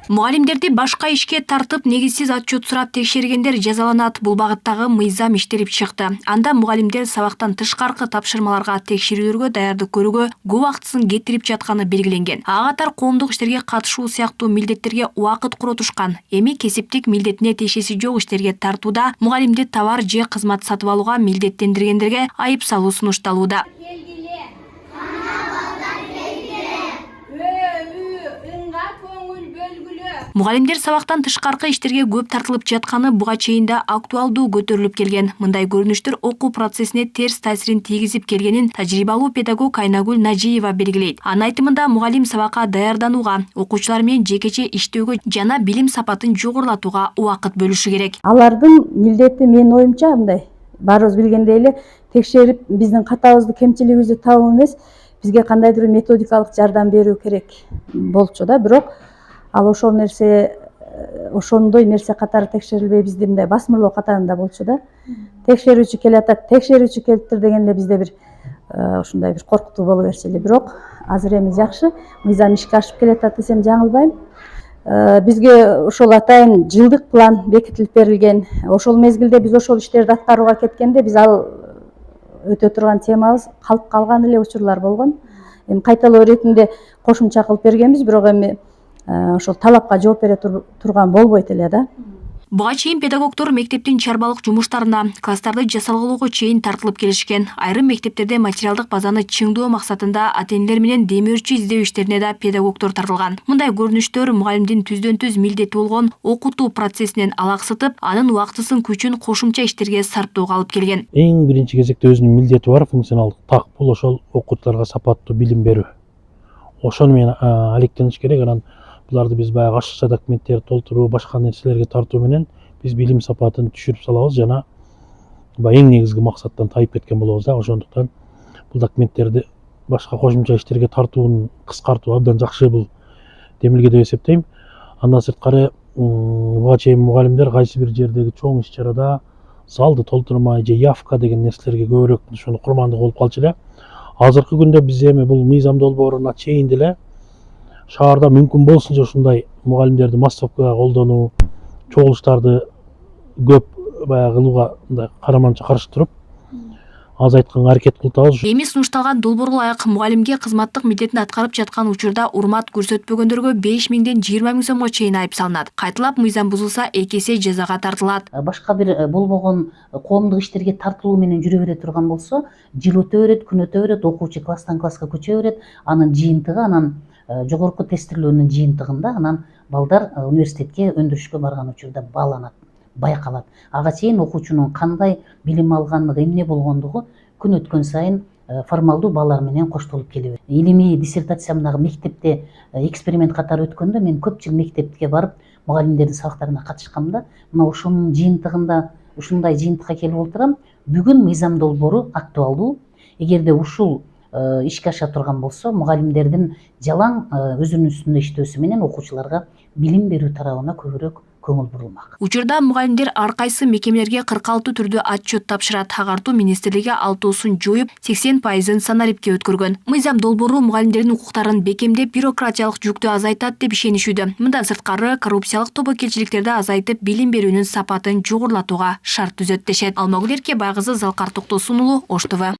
Мугалимдерди башка ишке тартып, негизсиз отчет сурап текшергендер жазаланат. Бул багыттагы мыйзам иштелип чыкты. Анда мугалимдер сабактан тышкаркы тапшырмаларга, текшерүүлөргө даярдык көрүүгө көп убактысын кетирип жатканы белгиленген. Ага катар коомдук иштерге катышуу сыяктуу милдеттерге убакыт коротушкан. Эми кесиптик милдетине тиешеси жок иштерге тартууда мугалимди товар же кызмат сатып алууга милдеттендиргендерге айып салуу сунушталууда. Мугалимдер сабактан тышкаркы иштерге көп тартылып жатканы буга чейин да актуалдуу көтөрүлүп келген. Мындай көрүнүштөр окуу процессине терс таасирин тийгизип келгенин тажрыйбалуу педагог Айнагүл Нажиева белгилейт. Анын айтымында мугалим сабакка даярданууга, окуучулар менен жекече иштөөгө жана билим сапатын жогорулатууга убакыт бөлүшү керек. Алардын милдети менин оюмча мындай, баарыбыз билгендей эле текшерип биздин катабызды, кемчилигибизди табуу эмес, бизге кандайдыр методикалык жардам берүү керек болчу да. Бирок ал ошол нерсе, ошондой нерсе катары текшерилбей бизде мындай басмырлоо катарында болчу да. Текшерүүчү келатат, текшерүүчү келиптир дегенде бизде бир ушундай бир коркутуу боло берчү эле. Бирок азыр эми жакшы, мыйзам ишке ашып келатат десем жаңылбайм. Бизге ошол атайын жылдык план бекитилип берилген. Ошол мезгилде биз ошол иштерди аткарууга кеткенде биз ал өтө турган темабыз калып калган эле учурлар болгон. Эми кайталоо иретинде кошумча кылып бергенбиз, бирок эми ошол талапка жооп бере турган болбойт эле да. Буга чейин педагогдор мектептин чарбалык жумуштарына, класстарды жасалгылоого чейин тартылып келишкен. Айрым мектептерде материалдык базаны чыңдоо максатында ата-энелер менен демөөрчү издөө иштерине да педагогдор тартылган. Мындай көрүнүштөр мугалимдин түздөн-түз милдети болгон окутуу процессинен алаксытып, анын убактысын, күчүн кошумча иштерге сарптоого алып келген. Эң биринчи кезекте өзүнүн милдети бар, функционалдык так бул ошол окуучуларга сапаттуу билим берүү. Ошону менен алектениш керек. Анан буларды биз баягы ашыкча документтерди толтуруу, башка нерселерге тартуу менен биз билим сапатын түшүрүп салабыз жана эң негизги максаттан тайып кеткен болобуз да. Ошондуктан бул документтерди башка кошумча иштерге тартууну кыскартуу абдан жакшы бул демилге деп эсептейм. Андан сырткары буга чейин мугалимдер кайсы бир жердеги чоң иш чарада залды толтурмай же явка деген нерселерге көбүрөөк ошону курмандык болуп калчу эле. Азыркы күндө биз эми бул мыйзам долбооруна чейин деле шаарда мүмкүн болсунча ушундай мугалимдерди массовкага колдонуу, чогулуштарды көп баягы кылууга мындай караманча каршы туруп азайтканга аракет кылып атабыз. Эми сунушталган долбоорго ылайык мугалимге кызматтык милдетин аткарып жаткан учурда урмат көрсөтпөгөндөргө 5 миңден 20 миң сомго чейин айып салынат. Кайталап мыйзам бузулса 2 эсе жазага тартылат. Башка бир болбогон коомдук иштерге тартылуу менен жүрө бере турган болсо, жыл өтө берет, күн өтө берет, окуучу класстан класска көчө берет, анын жыйынтыгы анан жогорку тестирлөөнүн жыйынтыгында анан балдар университетке өндүрүшкө барган учурда бааланат, байкалат. Ага чейин окуучунун кандай билим алгандыгы, эмне болгондугу күн өткөн сайын формалдуу баалар менен коштолуп келе берет. Илимий диссертациямдагы мектепте эксперимент катары өткөндө мен көпчүлүк мектепке барып мугалимдердин сабактарына катышкам да, мына ошонун жыйынтыгында ушундай жыйынтыкка келип отурам. Бүгүн мыйзам долбоору актуалдуу. Эгерде ушул ишке аша турган болсо, мугалимдердин жалаң өзүнүн үстүндө иштөөсү менен окуучуларга билим берүү тарабына көбүрөөк көңүл бурулмак. Учурда мугалимдер ар кайсы мекемелерге 46 түрдүү отчет тапшырат. Агартуу министрлиги 6-сын жоюп, 80%-ын санарипке өткөргөн. Мыйзам долбоору мугалимдердин укуктарын бекемдеп, бюрократиялык жүктү азайтат деп ишенишүүдө. Мындан сырткары коррупциялык тобокелчиликтерди азайтып, билим берүүнүн сапатын жогорулатууга шарт түзөт дешет. Алмагүл Эркебайкызы, Залкар Токтосунулу, Ош ТВ.